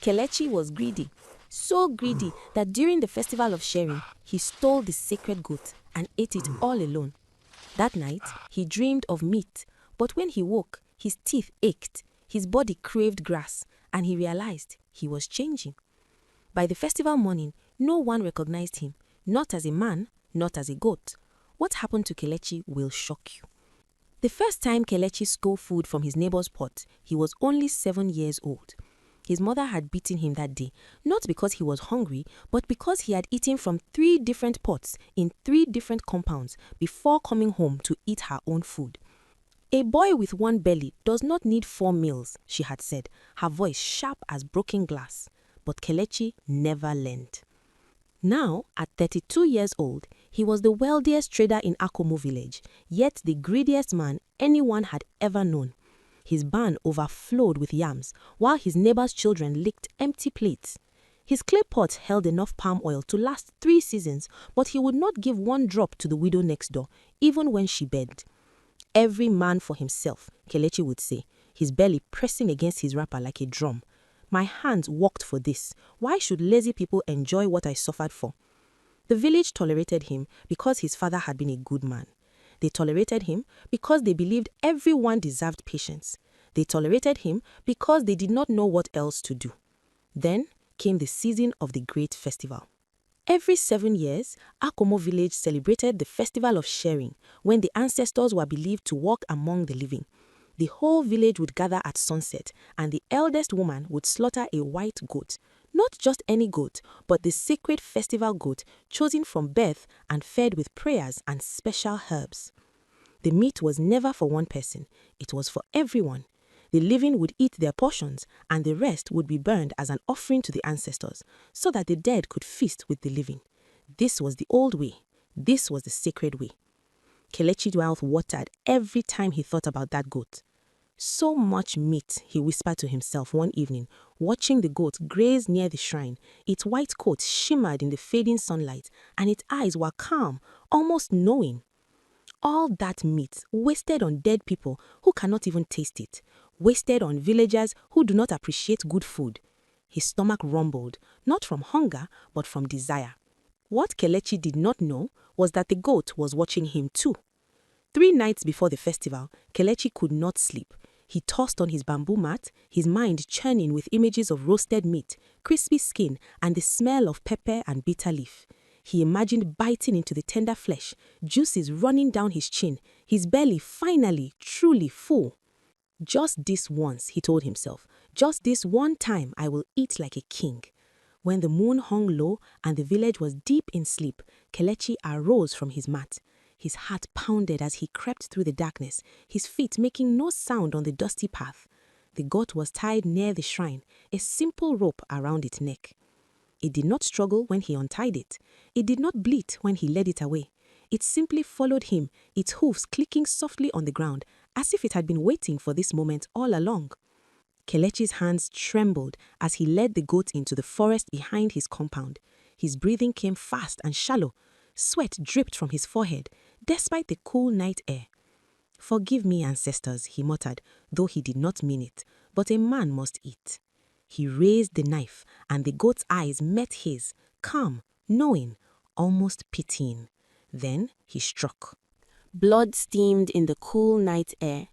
Kelechi was greedy, so greedy that during the festival of sharing, he stole the sacred goat and ate it all alone. That night, he dreamed of meat, but when he woke, his teeth ached, his body craved grass, and he realized he was changing. By the festival morning, no one recognized him, not as a man, not as a goat. What happened to Kelechi will shock you. The first time Kelechi stole food from his neighbor's pot, he was only 7 years old. His mother had beaten him that day, not because he was hungry, but because he had eaten from 3 different pots in 3 different compounds before coming home to eat her own food. A boy with one belly does not need 4 meals, she had said, her voice sharp as broken glass. But Kelechi never learned. Now, at 32 years old, he was the wealthiest trader in Akomo village, yet the greediest man anyone had ever known. His barn overflowed with yams, while his neighbor's children licked empty plates. His clay pot held enough palm oil to last 3 seasons, but he would not give 1 drop to the widow next door, even when she begged. Every man for himself, Kelechi would say, his belly pressing against his wrapper like a drum. My hands worked for this. Why should lazy people enjoy what I suffered for? The village tolerated him because his father had been a good man. They tolerated him because they believed everyone deserved patience. They tolerated him because they did not know what else to do. Then came the season of the great festival. Every 7 years, Akomo village celebrated the festival of sharing, when the ancestors were believed to walk among the living. The whole village would gather at sunset, and the eldest woman would slaughter a white goat. Not just any goat, but the sacred festival goat chosen from birth and fed with prayers and special herbs. The meat was never for one person, it was for everyone. The living would eat their portions, and the rest would be burned as an offering to the ancestors, so that the dead could feast with the living. This was the old way. This was the sacred way. Kelechi's mouth watered every time he thought about that goat. So much meat, he whispered to himself one evening, watching the goat graze near the shrine. Its white coat shimmered in the fading sunlight, and its eyes were calm, almost knowing. All that meat wasted on dead people who cannot even taste it, wasted on villagers who do not appreciate good food. His stomach rumbled, not from hunger, but from desire. What Kelechi did not know was that the goat was watching him too. 3 nights before the festival, Kelechi could not sleep. He tossed on his bamboo mat, his mind churning with images of roasted meat, crispy skin, and the smell of pepper and bitter leaf. He imagined biting into the tender flesh, juices running down his chin, his belly finally, truly full. Just this once, he told himself, just this one time I will eat like a king. When the moon hung low and the village was deep in sleep, Kelechi arose from his mat. His heart pounded as he crept through the darkness, his feet making no sound on the dusty path. The goat was tied near the shrine, a simple rope around its neck. It did not struggle when he untied it. It did not bleat when he led it away. It simply followed him, its hoofs clicking softly on the ground, as if it had been waiting for this moment all along. Kelechi's hands trembled as he led the goat into the forest behind his compound. His breathing came fast and shallow. Sweat dripped from his forehead, despite the cool night air. Forgive me, ancestors, he muttered, though he did not mean it, but a man must eat. He raised the knife, and the goat's eyes met his, calm, knowing, almost pitying. Then he struck. Blood steamed in the cool night air.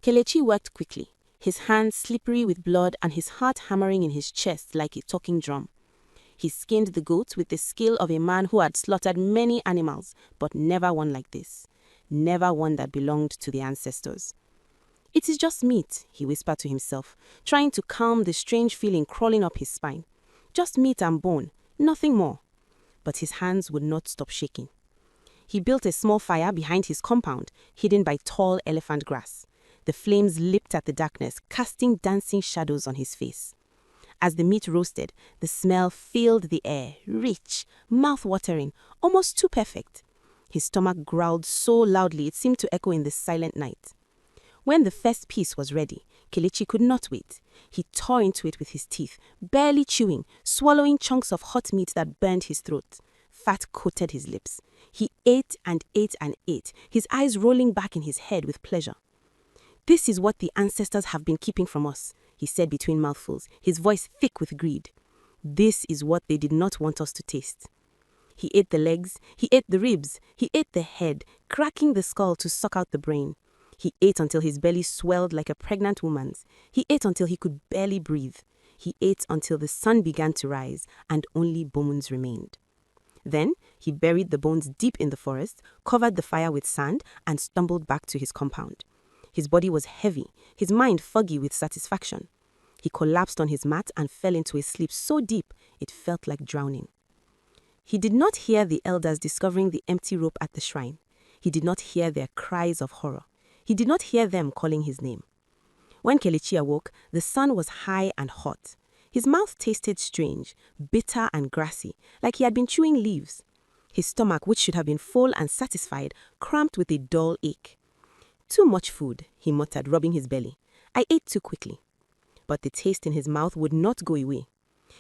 Kelechi worked quickly, his hands slippery with blood and his heart hammering in his chest like a talking drum. He skinned the goat with the skill of a man who had slaughtered many animals, but never one like this. Never one that belonged to the ancestors. It is just meat, he whispered to himself, trying to calm the strange feeling crawling up his spine. Just meat and bone, nothing more. But his hands would not stop shaking. He built a small fire behind his compound, hidden by tall elephant grass. The flames leaped at the darkness, casting dancing shadows on his face. As the meat roasted, the smell filled the air, rich, mouth-watering, almost too perfect. His stomach growled so loudly it seemed to echo in the silent night. When the first piece was ready, Kelechi could not wait. He tore into it with his teeth, barely chewing, swallowing chunks of hot meat that burned his throat. Fat coated his lips. He ate and ate and ate, his eyes rolling back in his head with pleasure. This is what the ancestors have been keeping from us, he said between mouthfuls, his voice thick with greed. This is what they did not want us to taste. He ate the legs, he ate the ribs, he ate the head, cracking the skull to suck out the brain. He ate until his belly swelled like a pregnant woman's. He ate until he could barely breathe. He ate until the sun began to rise and only bones remained. Then he buried the bones deep in the forest, covered the fire with sand, and stumbled back to his compound. His body was heavy, his mind foggy with satisfaction. He collapsed on his mat and fell into a sleep so deep it felt like drowning. He did not hear the elders discovering the empty rope at the shrine. He did not hear their cries of horror. He did not hear them calling his name. When Kelechi awoke, the sun was high and hot. His mouth tasted strange, bitter and grassy, like he had been chewing leaves. His stomach, which should have been full and satisfied, cramped with a dull ache. Too much food, he muttered, rubbing his belly. I ate too quickly. But the taste in his mouth would not go away.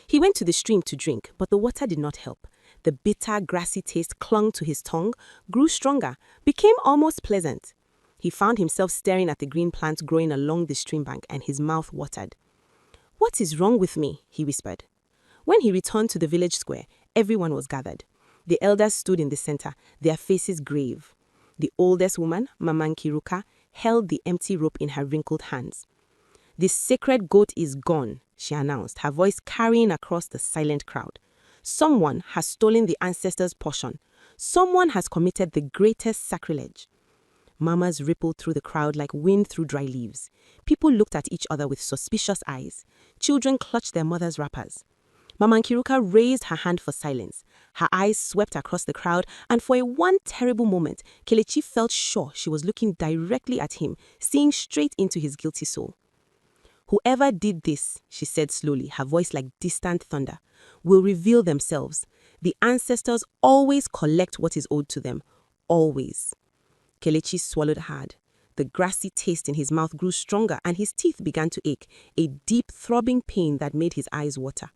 He went to the stream to drink, but the water did not help. The bitter, grassy taste clung to his tongue, grew stronger, became almost pleasant. He found himself staring at the green plants growing along the stream bank, and his mouth watered. What is wrong with me? He whispered. When he returned to the village square, everyone was gathered. The elders stood in the center, their faces grave. The oldest woman, Mama Nkiruka, held the empty rope in her wrinkled hands. The sacred goat is gone, she announced, her voice carrying across the silent crowd. Someone has stolen the ancestors' portion. Someone has committed the greatest sacrilege. Murmurs rippled through the crowd like wind through dry leaves. People looked at each other with suspicious eyes. Children clutched their mothers' wrappers. Mama Nkiruka raised her hand for silence. Her eyes swept across the crowd, and for one terrible moment, Kelechi felt sure she was looking directly at him, seeing straight into his guilty soul. Whoever did this, she said slowly, her voice like distant thunder, will reveal themselves. The ancestors always collect what is owed to them. Always. Kelechi swallowed hard. The grassy taste in his mouth grew stronger and his teeth began to ache, a deep throbbing pain that made his eyes water.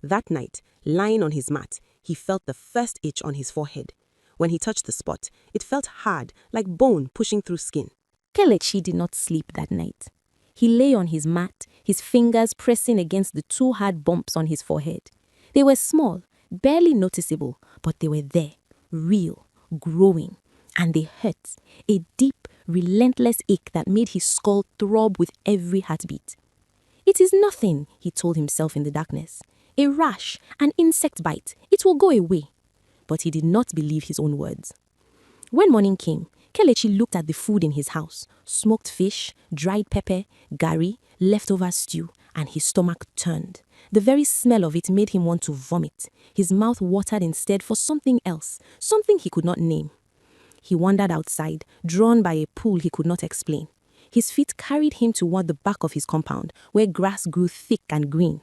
That night, lying on his mat, he felt the first itch on his forehead. When he touched the spot, it felt hard, like bone pushing through skin. Kelechi did not sleep that night. He lay on his mat, his fingers pressing against the two hard bumps on his forehead. They were small, barely noticeable, but they were there, real, growing, and they hurt, a deep, relentless ache that made his skull throb with every heartbeat. It is nothing, he told himself in the darkness. A rash, an insect bite, it will go away. But he did not believe his own words. When morning came, Kelechi looked at the food in his house, smoked fish, dried pepper, gari, leftover stew, and his stomach turned. The very smell of it made him want to vomit. His mouth watered instead for something else, something he could not name. He wandered outside, drawn by a pull he could not explain. His feet carried him toward the back of his compound, where grass grew thick and green.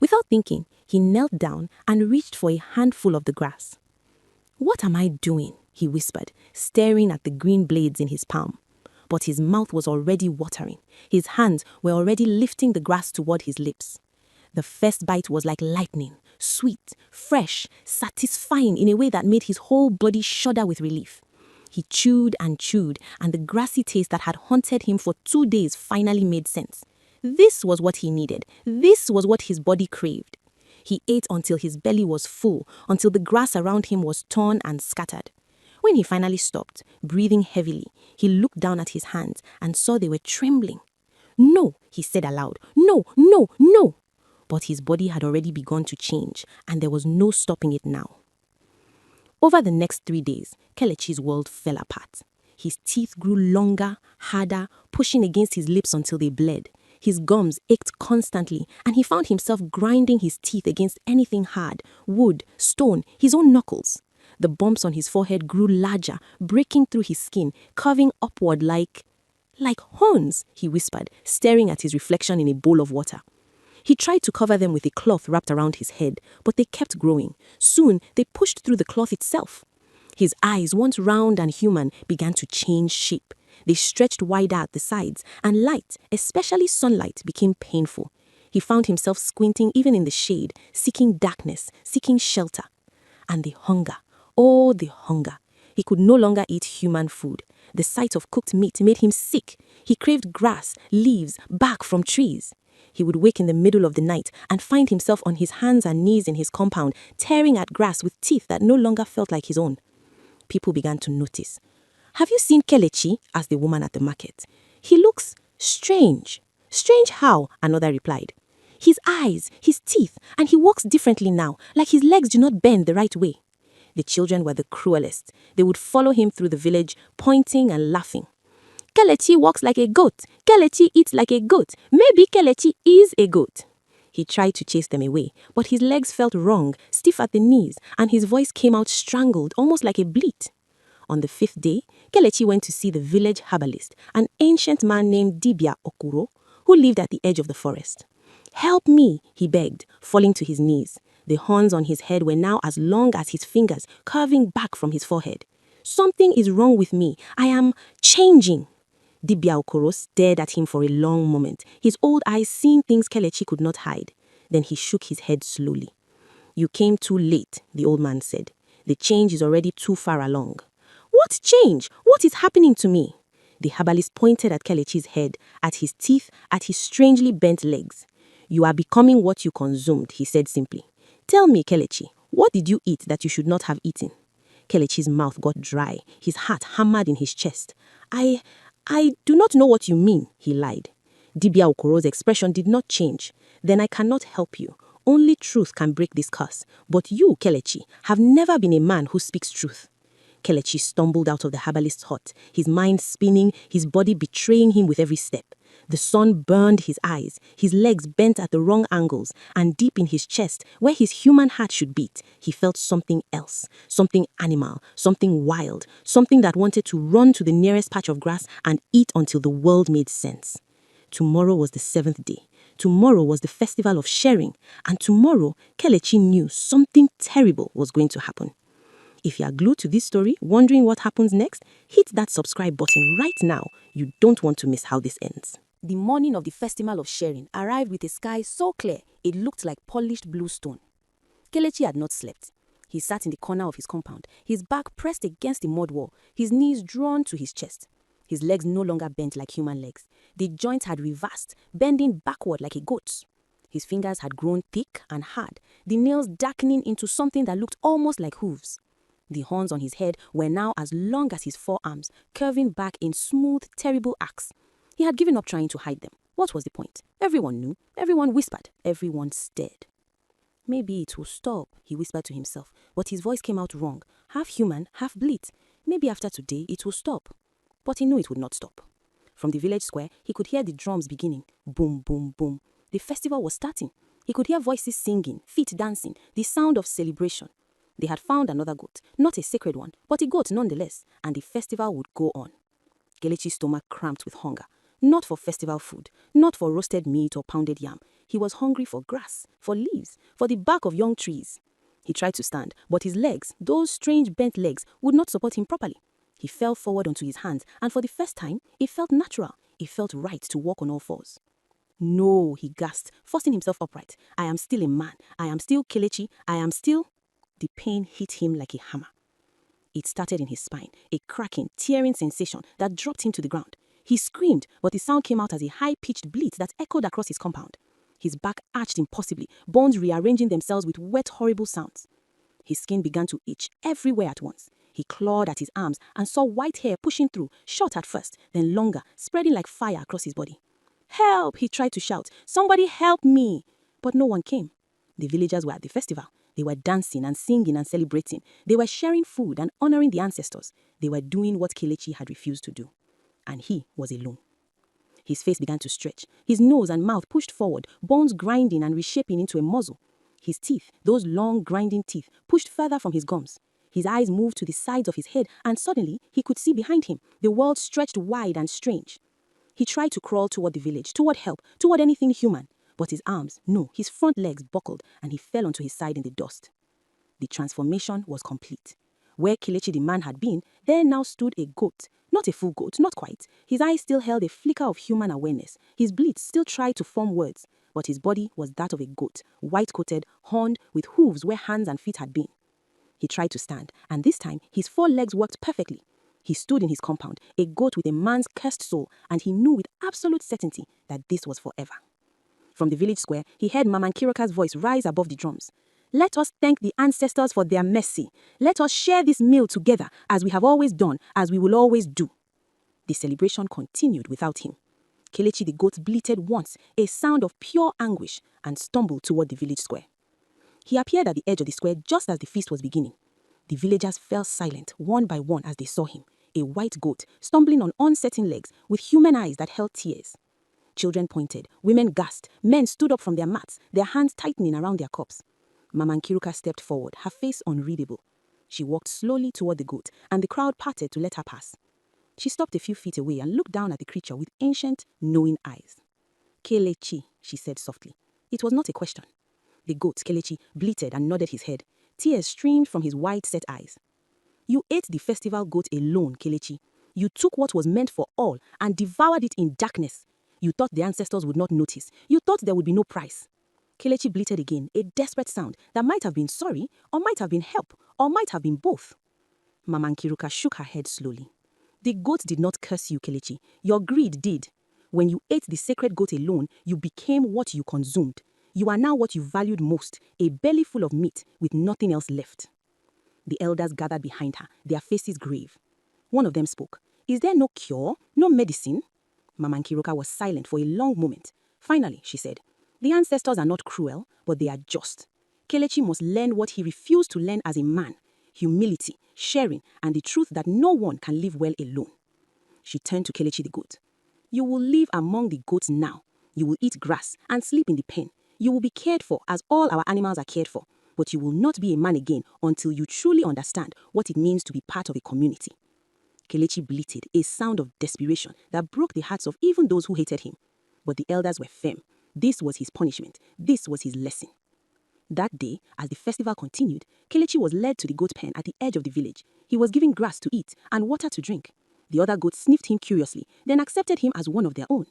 Without thinking, he knelt down and reached for a handful of the grass. "What am I doing?" he whispered, staring at the green blades in his palm. But his mouth was already watering. His hands were already lifting the grass toward his lips. The first bite was like lightning, sweet, fresh, satisfying in a way that made his whole body shudder with relief. He chewed, and the grassy taste that had haunted him for 2 days finally made sense. This was what he needed. This was what his body craved. He ate until his belly was full, until the grass around him was torn and scattered. When he finally stopped, breathing heavily, he looked down at his hands and saw they were trembling. "No," he said aloud. "No, no, no." But his body had already begun to change, and there was no stopping it now. Over the next 3 days, Kelechi's world fell apart. His teeth grew longer, harder, pushing against his lips until they bled. His gums ached constantly, and he found himself grinding his teeth against anything hard, wood, stone, his own knuckles. The bumps on his forehead grew larger, breaking through his skin, curving upward like horns, he whispered, staring at his reflection in a bowl of water. He tried to cover them with a cloth wrapped around his head, but they kept growing. Soon, they pushed through the cloth itself. His eyes, once round and human, began to change shape. They stretched wider at the sides, and light, especially sunlight, became painful. He found himself squinting even in the shade, seeking darkness, seeking shelter. And the hunger, oh, the hunger. He could no longer eat human food. The sight of cooked meat made him sick. He craved grass, leaves, bark from trees. He would wake in the middle of the night and find himself on his hands and knees in his compound, tearing at grass with teeth that no longer felt like his own. People began to notice. "Have you seen Kelechi?" asked the woman at the market. "He looks strange." "Strange how?" another replied. "His eyes, his teeth, and he walks differently now, like his legs do not bend the right way." The children were the cruelest. They would follow him through the village, pointing and laughing. "Kelechi walks like a goat. Kelechi eats like a goat. Maybe Kelechi is a goat." He tried to chase them away, but his legs felt wrong, stiff at the knees, and his voice came out strangled, almost like a bleat. On the 5th day, Kelechi went to see the village herbalist, an ancient man named Dibia Okuro, who lived at the edge of the forest. "Help me," he begged, falling to his knees. The horns on his head were now as long as his fingers, curving back from his forehead. "Something is wrong with me. I am changing." Dibia Okoro stared at him for a long moment, his old eyes seeing things Kelechi could not hide. Then he shook his head slowly. "You came too late," the old man said. "The change is already too far along." "What change? What is happening to me?" The herbalist pointed at Kelechi's head, at his teeth, at his strangely bent legs. "You are becoming what you consumed," he said simply. "Tell me, Kelechi, what did you eat that you should not have eaten?" Kelechi's mouth got dry, his heart hammered in his chest. I do not know what you mean," he lied. Dibia Okoro's expression did not change. "Then I cannot help you. Only truth can break this curse. But you, Kelechi, have never been a man who speaks truth." Kelechi stumbled out of the herbalist's hut, his mind spinning, his body betraying him with every step. The sun burned his eyes, his legs bent at the wrong angles, and deep in his chest, where his human heart should beat, he felt something else, something animal, something wild, something that wanted to run to the nearest patch of grass and eat until the world made sense. Tomorrow was the 7th day. Tomorrow was the festival of sharing, and tomorrow Kelechi knew something terrible was going to happen. If you are glued to this story, wondering what happens next, hit that subscribe button right now. You don't want to miss how this ends. The morning of the festival of sharing arrived with a sky so clear it looked like polished blue stone. Kelechi had not slept. He sat in the corner of his compound, his back pressed against the mud wall, his knees drawn to his chest. His legs no longer bent like human legs. The joints had reversed, bending backward like a goat's. His fingers had grown thick and hard, the nails darkening into something that looked almost like hooves. The horns on his head were now as long as his forearms, curving back in smooth, terrible arcs. He had given up trying to hide them. What was the point? Everyone knew, everyone whispered, everyone stared. "Maybe it will stop," he whispered to himself, but his voice came out wrong, half human, half bleat. Maybe after today it will stop. But he knew it would not stop. From the village square, he could hear the drums beginning. Boom, boom, boom. The festival was starting. He could hear voices singing, feet dancing, the sound of celebration. They had found another goat, not a sacred one, but a goat nonetheless, and the festival would go on. Kelechi's stomach cramped with hunger. Not for festival food, not for roasted meat or pounded yam. He was hungry for grass, for leaves, for the bark of young trees. He tried to stand, but his legs, those strange bent legs, would not support him properly. He fell forward onto his hands, and for the first time, it felt natural. It felt right to walk on all fours. "No," he gasped, forcing himself upright. "I am still a man. I am still Kelechi. I am still..." The pain hit him like a hammer. It started in his spine, a cracking, tearing sensation that dropped him to the ground. He screamed, but the sound came out as a high-pitched bleat that echoed across his compound. His back arched impossibly, bones rearranging themselves with wet, horrible sounds. His skin began to itch everywhere at once. He clawed at his arms and saw white hair pushing through, short at first, then longer, spreading like fire across his body. "Help!" he tried to shout. "Somebody help me!" But no one came. The villagers were at the festival. They were dancing and singing and celebrating. They were sharing food and honoring the ancestors. They were doing what Kelechi had refused to do. And he was alone. His face began to stretch. His nose and mouth pushed forward, bones grinding and reshaping into a muzzle. His teeth, those long grinding teeth, pushed further from his gums. His eyes moved to the sides of his head, and suddenly he could see behind him. The world stretched wide and strange. He tried to crawl toward the village, toward help, toward anything human. But his arms, no, his front legs buckled, and he fell onto his side in the dust. The transformation was complete. Where Kelechi the man had been, there now stood a goat. Not a full goat, not quite. His eyes still held a flicker of human awareness. His bleats still tried to form words. But his body was that of a goat, white-coated, horned, with hooves where hands and feet had been. He tried to stand, and this time his 4 legs worked perfectly. He stood in his compound, a goat with a man's cursed soul, and he knew with absolute certainty that this was forever. From the village square, he heard Mama Kiroka's voice rise above the drums. Let us thank the ancestors for their mercy. Let us share this meal together as we have always done, as we will always do. The celebration continued without him. Kelechi the goat bleated once, a sound of pure anguish, and stumbled toward the village square. He appeared at the edge of the square just as the feast was beginning. The villagers fell silent one by one as they saw him, a white goat stumbling on uncertain legs with human eyes that held tears. Children pointed, women gasped, men stood up from their mats, their hands tightening around their cups. Mama Nkiruka stepped forward, her face unreadable. She walked slowly toward the goat, and the crowd parted to let her pass. She stopped a few feet away and looked down at the creature with ancient, knowing eyes. Kelechi, she said softly. It was not a question. The goat, Kelechi, bleated and nodded his head. Tears streamed from his wide-set eyes. You ate the festival goat alone, Kelechi. You took what was meant for all and devoured it in darkness. You thought the ancestors would not notice. You thought there would be no price. Kelechi bleated again, a desperate sound that might have been sorry, or might have been help, or might have been both. Mama Nkiruka shook her head slowly. The goat did not curse you, Kelechi. Your greed did. When you ate the sacred goat alone, you became what you consumed. You are now what you valued most, a belly full of meat with nothing else left. The elders gathered behind her, their faces grave. One of them spoke. Is there no cure, no medicine? Mama Nkiruka was silent for a long moment. Finally, she said, the ancestors are not cruel, but they are just. Kelechi must learn what he refused to learn as a man. Humility, sharing, and the truth that no one can live well alone. She turned to Kelechi the goat. You will live among the goats now. You will eat grass and sleep in the pen. You will be cared for as all our animals are cared for. But you will not be a man again until you truly understand what it means to be part of a community. Kelechi bleated, a sound of desperation that broke the hearts of even those who hated him. But the elders were firm. This was his punishment. This was his lesson. That day, as the festival continued, Kelechi was led to the goat pen at the edge of the village. He was given grass to eat and water to drink. The other goats sniffed him curiously, then accepted him as one of their own.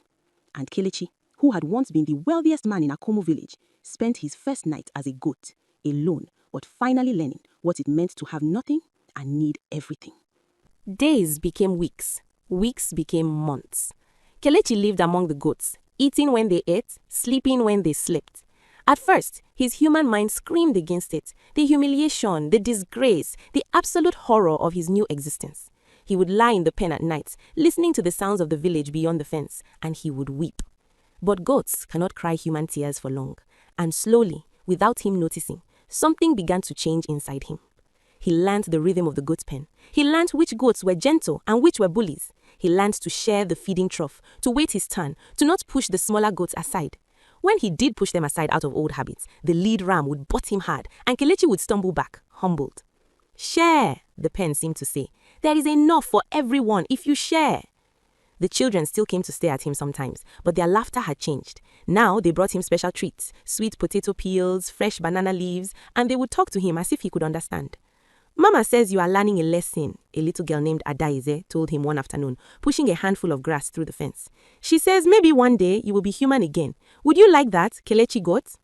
And Kelechi, who had once been the wealthiest man in Akomo village, spent his first night as a goat, alone, but finally learning what it meant to have nothing and need everything. Days became weeks. Weeks became months. Kelechi lived among the goats, eating when they ate, sleeping when they slept. At first, his human mind screamed against it, the humiliation, the disgrace, the absolute horror of his new existence. He would lie in the pen at night, listening to the sounds of the village beyond the fence, and he would weep. But goats cannot cry human tears for long, and slowly, without him noticing, something began to change inside him. He learned the rhythm of the goat pen. He learned which goats were gentle and which were bullies. He learned to share the feeding trough, to wait his turn, to not push the smaller goats aside. When he did push them aside out of old habits, the lead ram would butt him hard, and Kelechi would stumble back, humbled. Share, the pen seemed to say. There is enough for everyone if you share. The children still came to stare at him sometimes, but their laughter had changed. Now they brought him special treats, sweet potato peels, fresh banana leaves, and they would talk to him as if he could understand. Mama says you are learning a lesson, a little girl named Adaize told him one afternoon, pushing a handful of grass through the fence. She says maybe one day you will be human again. Would you like that, Kelechi goat?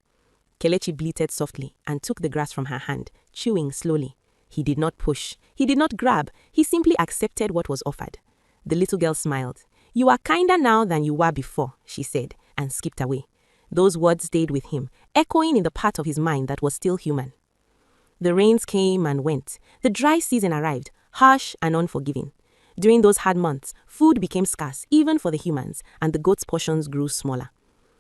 Kelechi bleated softly and took the grass from her hand, chewing slowly. He did not push. He did not grab. He simply accepted what was offered. The little girl smiled. You are kinder now than you were before, she said, and skipped away. Those words stayed with him, echoing in the part of his mind that was still human. The rains came and went. The dry season arrived, harsh and unforgiving. During those hard months, food became scarce, even for the humans, and the goats' portions grew smaller.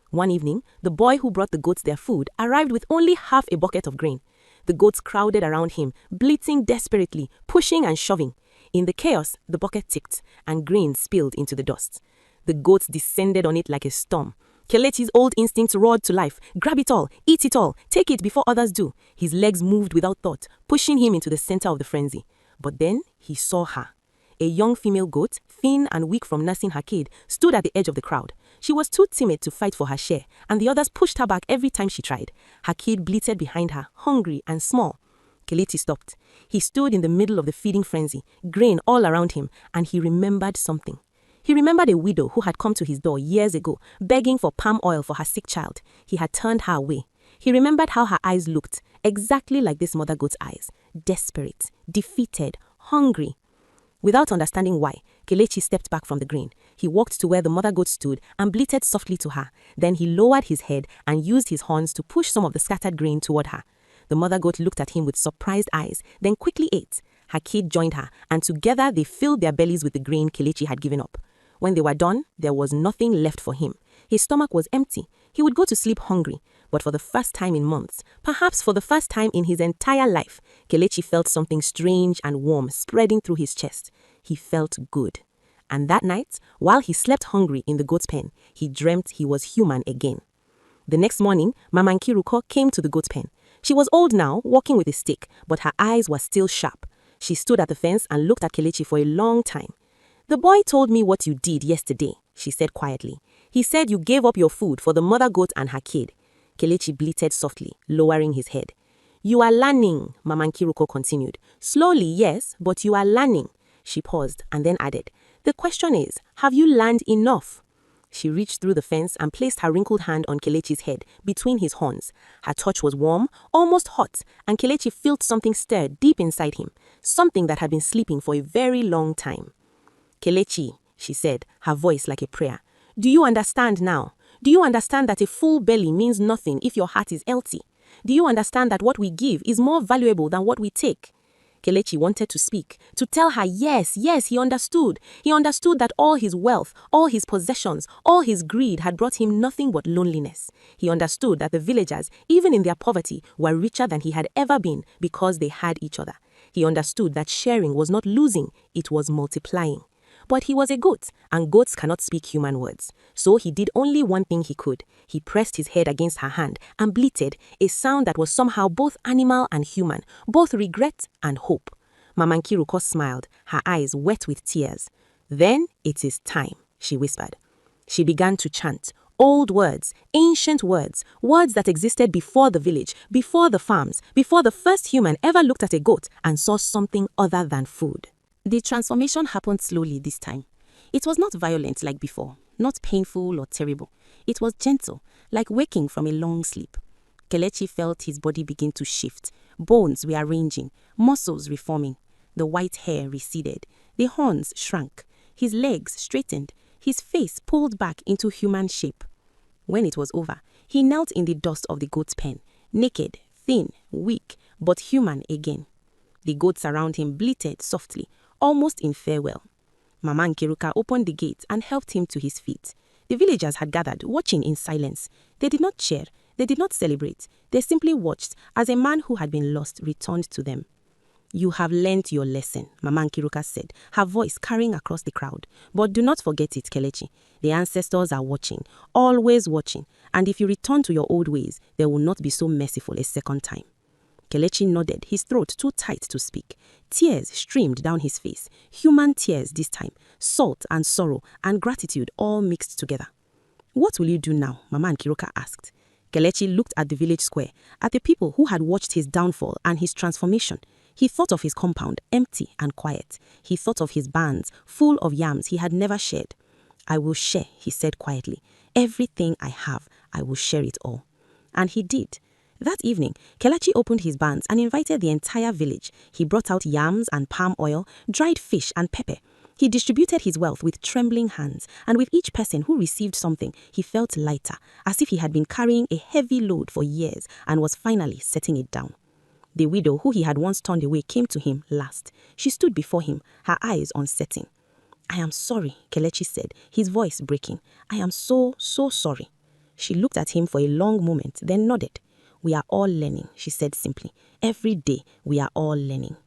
One evening, the boy who brought the goats their food arrived with only half a bucket of grain. The goats crowded around him, bleating desperately, pushing and shoving. In the chaos, the bucket tipped, and grain spilled into the dust. The goats descended on it like a storm. Kelechi's old instincts roared to life. Grab it all, eat it all, take it before others do. His legs moved without thought, pushing him into the center of the frenzy. But then he saw her. A young female goat, thin and weak from nursing her kid, stood at the edge of the crowd. She was too timid to fight for her share, and the others pushed her back every time she tried. Her kid bleated behind her, hungry and small. Kelechi stopped. He stood in the middle of the feeding frenzy, grain all around him, and he remembered something. He remembered a widow who had come to his door years ago, begging for palm oil for her sick child. He had turned her away. He remembered how her eyes looked, exactly like this mother goat's eyes, desperate, defeated, hungry. Without understanding why, Kelechi stepped back from the grain. He walked to where the mother goat stood and bleated softly to her. Then he lowered his head and used his horns to push some of the scattered grain toward her. The mother goat looked at him with surprised eyes, then quickly ate. Her kid joined her, and together they filled their bellies with the grain Kelechi had given up. When they were done, there was nothing left for him. His stomach was empty. He would go to sleep hungry. But for the first time in months, perhaps for the first time in his entire life, Kelechi felt something strange and warm spreading through his chest. He felt good. And that night, while he slept hungry in the goat's pen, he dreamt he was human again. The next morning, Mama Nkiruko came to the goat's pen. She was old now, walking with a stick, but her eyes were still sharp. She stood at the fence and looked at Kelechi for a long time. "The boy told me what you did yesterday," she said quietly. "He said you gave up your food for the mother goat and her kid." Kelechi bleated softly, lowering his head. "You are learning," Mama Nkiruko continued. "Slowly, yes, but you are learning." She paused and then added, "The question is, have you learned enough?" She reached through the fence and placed her wrinkled hand on Kelechi's head, between his horns. Her touch was warm, almost hot, and Kelechi felt something stir deep inside him, something that had been sleeping for a very long time. "Kelechi," she said, her voice like a prayer, "do you understand now? Do you understand that a full belly means nothing if your heart is empty? Do you understand that what we give is more valuable than what we take?" Kelechi wanted to speak, to tell her yes, he understood. He understood that all his wealth, all his possessions, all his greed had brought him nothing but loneliness. He understood that the villagers, even in their poverty, were richer than he had ever been because they had each other. He understood that sharing was not losing, it was multiplying. But he was a goat, and goats cannot speak human words. So he did only one thing he could. He pressed his head against her hand and bleated, a sound that was somehow both animal and human, both regret and hope. Mama Nkiruko smiled, her eyes wet with tears. "Then it is time," she whispered. She began to chant. Old words, ancient words, words that existed before the village, before the farms, before the first human ever looked at a goat and saw something other than food. The transformation happened slowly this time. It was not violent like before, not painful or terrible. It was gentle, like waking from a long sleep. Kelechi felt his body begin to shift, bones rearranging, muscles reforming. The white hair receded, the horns shrank, his legs straightened, his face pulled back into human shape. When it was over, he knelt in the dust of the goat's pen, naked, thin, weak, but human again. The goats around him bleated softly, almost in farewell. Mama Nkiruka opened the gate and helped him to his feet. The villagers had gathered, watching in silence. They did not cheer, they did not celebrate. They simply watched as a man who had been lost returned to them. "You have learnt your lesson," Mama Nkiruka said, her voice carrying across the crowd. "But do not forget it, Kelechi. The ancestors are watching, always watching. And if you return to your old ways, they will not be so merciful a second time." Kelechi nodded, his throat too tight to speak. Tears streamed down his face, human tears this time, salt and sorrow and gratitude all mixed together. "What will you do now?" Mama Nkiruka asked. Kelechi looked at the village square, at the people who had watched his downfall and his transformation. He thought of his compound, empty and quiet. He thought of his barns, full of yams he had never shared. "I will share," he said quietly. "Everything I have, I will share it all." And he did. That evening, Kelechi opened his barns and invited the entire village. He brought out yams and palm oil, dried fish and pepper. He distributed his wealth with trembling hands, and with each person who received something, he felt lighter, as if he had been carrying a heavy load for years and was finally setting it down. The widow who he had once turned away came to him last. She stood before him, her eyes unsetting. "I am sorry," Kelechi said, his voice breaking. "I am so sorry." She looked at him for a long moment, then nodded. "We are all learning," she said simply. "Every day, we are all learning."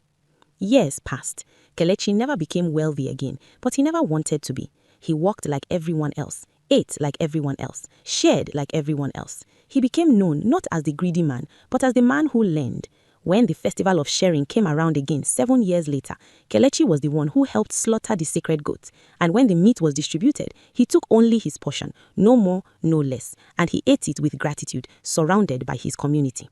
Years passed. Kelechi never became wealthy again, but he never wanted to be. He walked like everyone else, ate like everyone else, shared like everyone else. He became known not as the greedy man, but as the man who learned. When the festival of sharing came around again 7 years later, Kelechi was the one who helped slaughter the sacred goat. And when the meat was distributed, he took only his portion, no more, no less, and he ate it with gratitude, surrounded by his community.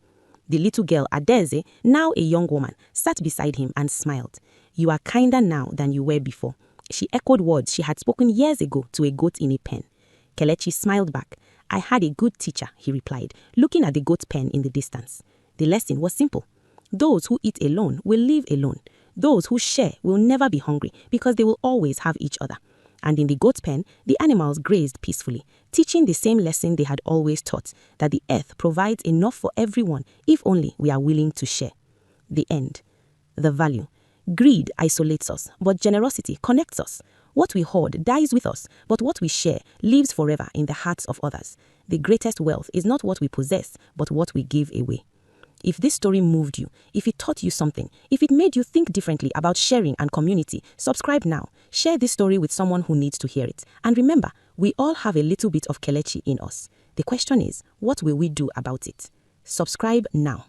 The little girl, Adeze, now a young woman, sat beside him and smiled. "You are kinder now than you were before." She echoed words she had spoken years ago to a goat in a pen. Kelechi smiled back. "I had a good teacher," he replied, looking at the goat's pen in the distance. The lesson was simple. Those who eat alone will live alone. Those who share will never be hungry because they will always have each other. And in the goat's pen, the animals grazed peacefully, teaching the same lesson they had always taught, that the earth provides enough for everyone if only we are willing to share. The end. The value. Greed isolates us, but generosity connects us. What we hoard dies with us, but what we share lives forever in the hearts of others. The greatest wealth is not what we possess, but what we give away. If this story moved you, if it taught you something, if it made you think differently about sharing and community, subscribe now. Share this story with someone who needs to hear it. And remember, we all have a little bit of Kelechi in us. The question is, what will we do about it? Subscribe now.